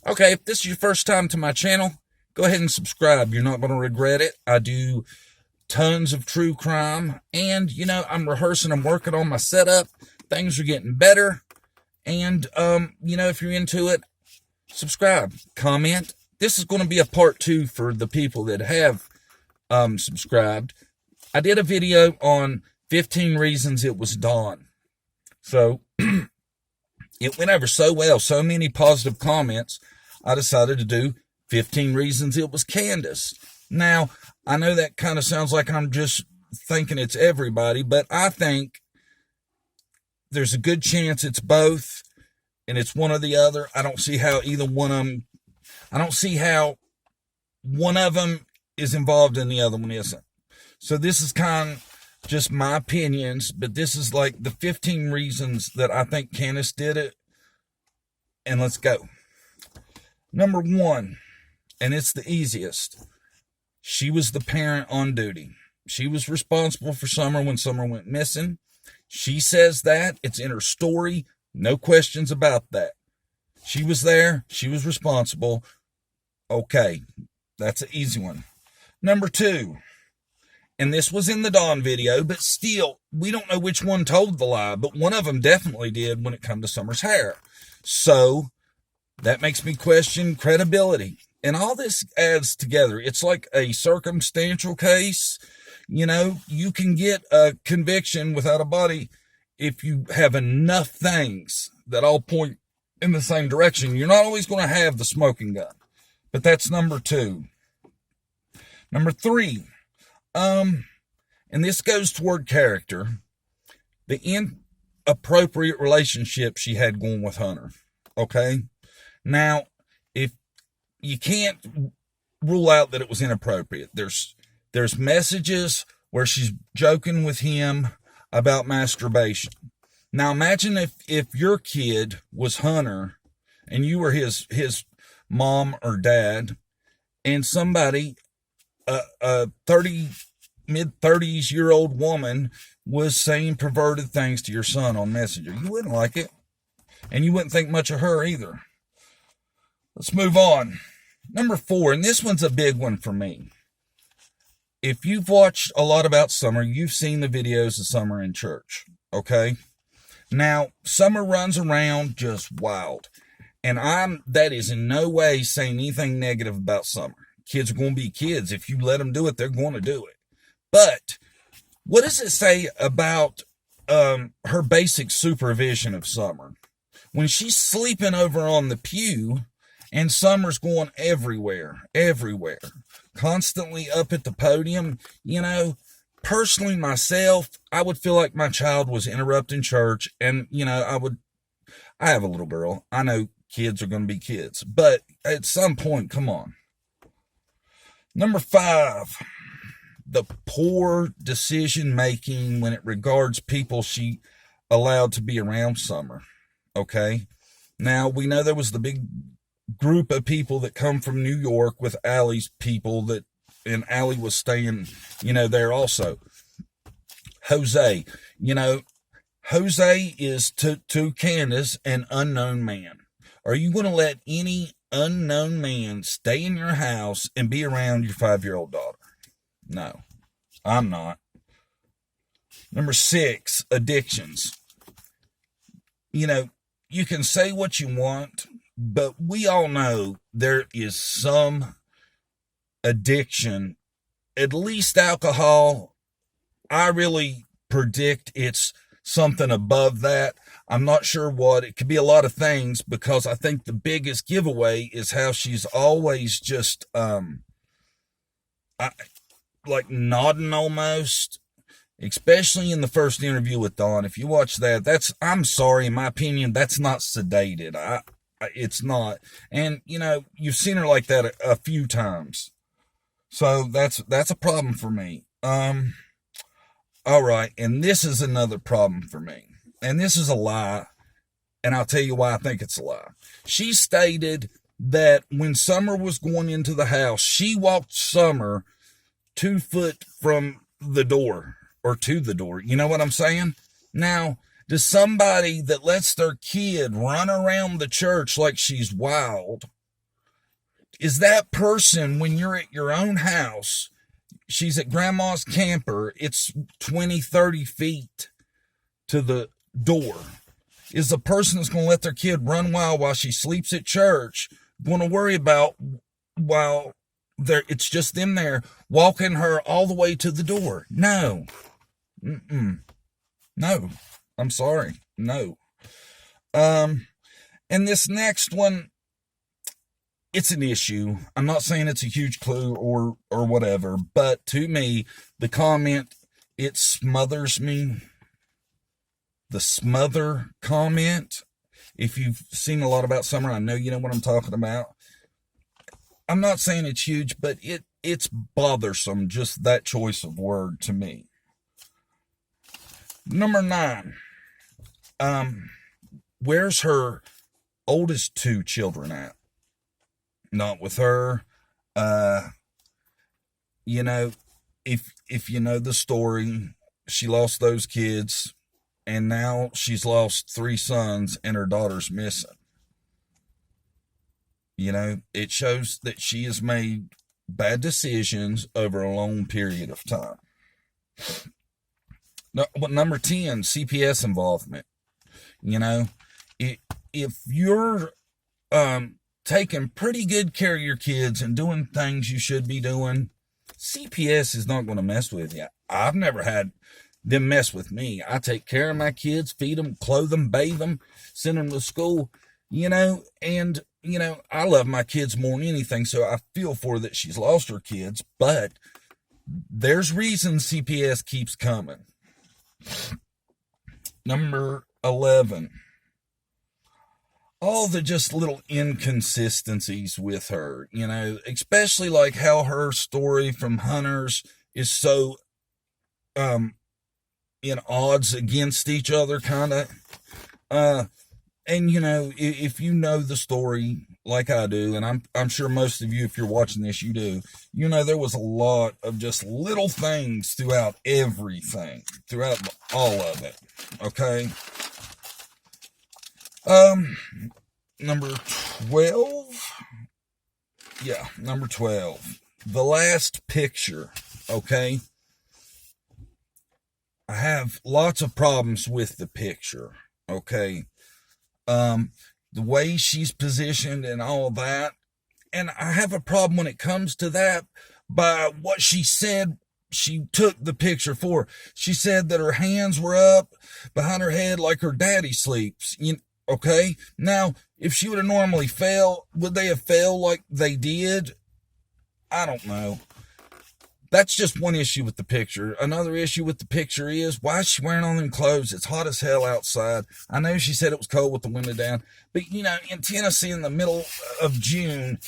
Okay, if this is your first time to my channel, go ahead and subscribe. You're not going to regret it. I do tons of true crime, and, I'm rehearsing. I'm working on my setup. Things are getting better, and, if you're into it, subscribe, comment. This is going to be a part 2 for the people that have subscribed. I did a video on 15 reasons it was Dawn. So it went over so well, so many positive comments, I decided to do 15 reasons it was Candus. Now, I know that kind of sounds like I'm just thinking it's everybody, but I think there's a good chance it's both, and it's one or the other. I don't see how one of them is involved and the other one isn't. So this is kind of just my opinions, but this is like the 15 reasons that I think Candus did it. And let's go. Number 1, and it's the easiest. She was the parent on duty. She was responsible for Summer when Summer went missing. She says that. It's in her story. No questions about that. She was there. She was responsible. Okay, that's an easy one. Number 2, and this was in the Dawn video, but still, we don't know which one told the lie, but one of them definitely did when it come to Summer's hair. So that makes me question credibility. And all this adds together. It's like a circumstantial case. You can get a conviction without a body if you have enough things that all point in the same direction. You're not always going to have the smoking gun. But that's number 2. Number 3, and this goes toward character, the inappropriate relationship she had going with Hunter. Okay? Now, if you can't rule out that it was inappropriate, there's messages where she's joking with him about masturbation. Now, imagine if your kid was Hunter and you were his mom or dad, and somebody, a mid-30s year old woman, was saying perverted things to your son on Messenger. You wouldn't like it, and you wouldn't think much of her either. Let's move on. Number 4, and this one's a big one for me. If you've watched a lot about Summer, you've seen the videos of Summer in church, okay? Now, Summer runs around just wild, and that is in no way saying anything negative about Summer. Kids are going to be kids. If you let them do it, they're going to do it. But what does it say about her basic supervision of Summer? When she's sleeping over on the pew and Summer's going everywhere, constantly up at the podium, personally myself, I would feel like my child was interrupting church, and, I have a little girl. I know kids are going to be kids, but at some point, come on. Number 5, the poor decision making when it regards people she allowed to be around Summer. Okay. Now, we know there was the big group of people that come from New York with Allie's people and Allie was staying, there also. Jose, Jose is to Candus an unknown man. Are you going to let any unknown man stay in your house and be around your 5-year-old daughter? No, I'm not. Number 6, addictions. You can say what you want, but we all know there is some addiction, at least alcohol. I really predict it's something above that. I'm not sure what. It could be a lot of things, because I think the biggest giveaway is how she's always just like nodding almost, especially in the first interview with Dawn. If you watch that, I'm sorry, in my opinion, that's not sedated. It's not. And, you've seen her like that a few times. So that's a problem for me. All right, and this is another problem for me. And this is a lie, and I'll tell you why I think it's a lie. She stated that when Summer was going into the house, she walked Summer 2 foot from the door, or to the door. You know what I'm saying? Now, does somebody that lets their kid run around the church like she's wild is that person when you're at your own house, she's at grandma's camper, it's 20, 30 feet to the door. Is the person that's going to let their kid run wild while she sleeps at church going to worry about while it's just them there walking her all the way to the door? No. No. I'm sorry. No. And this next one, it's an issue. I'm not saying it's a huge clue or whatever, but to me, the comment, it smothers me. The smother comment. If you've seen a lot about Summer, I know you know what I'm talking about. I'm not saying it's huge, but it's bothersome, just that choice of word to me. Number 9. Where's her oldest 2 children at? Not with her. You know, if you know the story, she lost those kids, and now she's lost 3 sons, and her daughter's missing. You know, it shows that she has made bad decisions over a long period of time. Number 10, CPS involvement. You know, if you're taking pretty good care of your kids and doing things you should be doing, CPS is not going to mess with you. I've never had them mess with me. I take care of my kids, feed them, clothe them, bathe them, send them to school, you know, and, you know, I love my kids more than anything, so I feel for her that she's lost her kids, but there's reasons CPS keeps coming. Number 11. All the just little inconsistencies with her, you know, especially like how her story from Hunters is so in odds against each other, kind of. And, you know, if you know the story like I do, and I'm sure most of you, if you're watching this, you do, you know, there was a lot of just little things throughout everything, throughout all of it, okay? Number 12. Yeah, number 12. The last picture, okay? I have lots of problems with the picture, okay? The way she's positioned and all that. And I have a problem when it comes to that by what she said she took the picture for. She said that her hands were up behind her head like her daddy sleeps. Okay? Now, if she would have normally fell, would they have fell like they did? I don't know. That's just one issue with the picture. Another issue with the picture is, why is she wearing all them clothes? It's hot as hell outside. I know she said it was cold with the window down, but, you know, in Tennessee in the middle of June,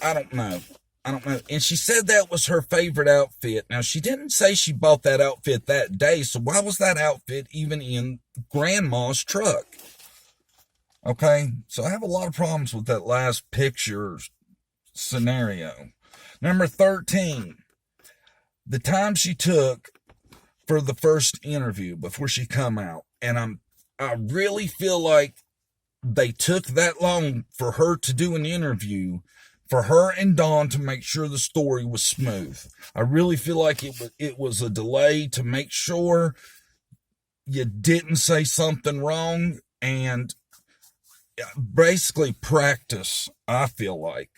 I don't know. And she said that was her favorite outfit. Now, she didn't say she bought that outfit that day, so why was that outfit even in Grandma's truck? Okay, so I have a lot of problems with that last picture scenario. Number 13. The time she took for the first interview before she come out. And I really feel like they took that long for her to do an interview, for her and Dawn to make sure the story was smooth. I really feel like it was a delay to make sure you didn't say something wrong, and basically practice, I feel like.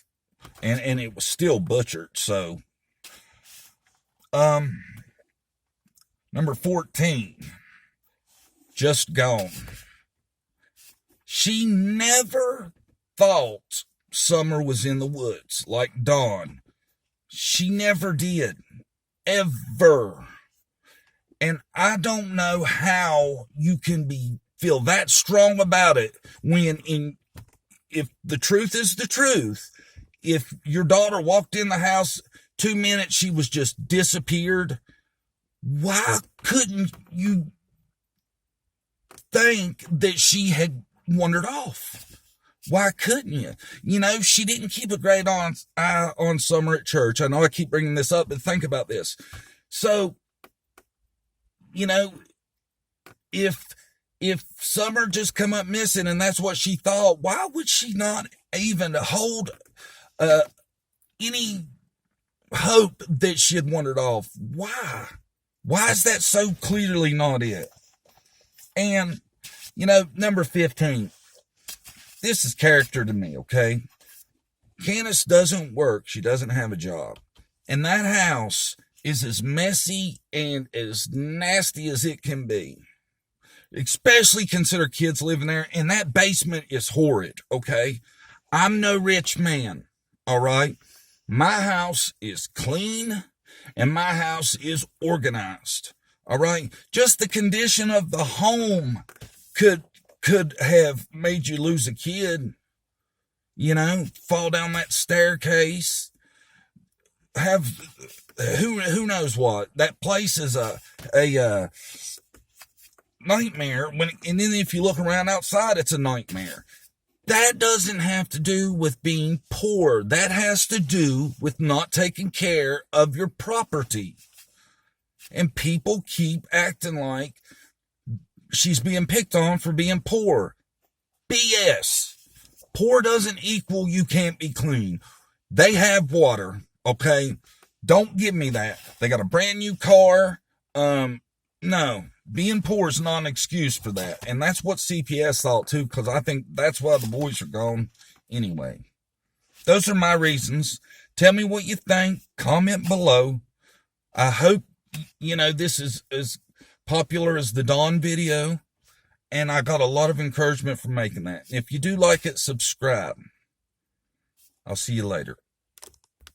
And it was still butchered, so... Number 14, just gone. She never thought Summer was in the woods like Dawn. She never did. Ever. And I don't know how you can feel that strong about it when if the truth is the truth, if your daughter walked in the house 2 minutes, she was just disappeared. Why couldn't you think that she had wandered off? Why couldn't you? You know, she didn't keep a great eye on Summer at church. I know I keep bringing this up, but think about this. So, you know, if Summer just come up missing and that's what she thought, why would she not even hold any hope that she had wandered off. Why? Why is that so clearly not it? And, number 15. This is character to me, okay? Candus doesn't work. She doesn't have a job. And that house is as messy and as nasty as it can be. Especially consider kids living there. And that basement is horrid, okay? I'm no rich man, all right? My house is clean and my house is organized, all right? Just the condition of the home could have made you lose a kid, fall down that staircase, have who knows what. That place is a nightmare. And then if you look around outside, it's a nightmare. That doesn't have to do with being poor. That has to do with not taking care of your property. And people keep acting like she's being picked on for being poor. BS. Poor doesn't equal you can't be clean. They have water, okay? Don't give me that. They got a brand new car. No. Being poor is not an excuse for that. And that's what CPS thought too, because I think that's why the boys are gone anyway. Those are my reasons. Tell me what you think. Comment below. I hope, this is as popular as the Dawn video. And I got a lot of encouragement from making that. If you do like it, subscribe. I'll see you later.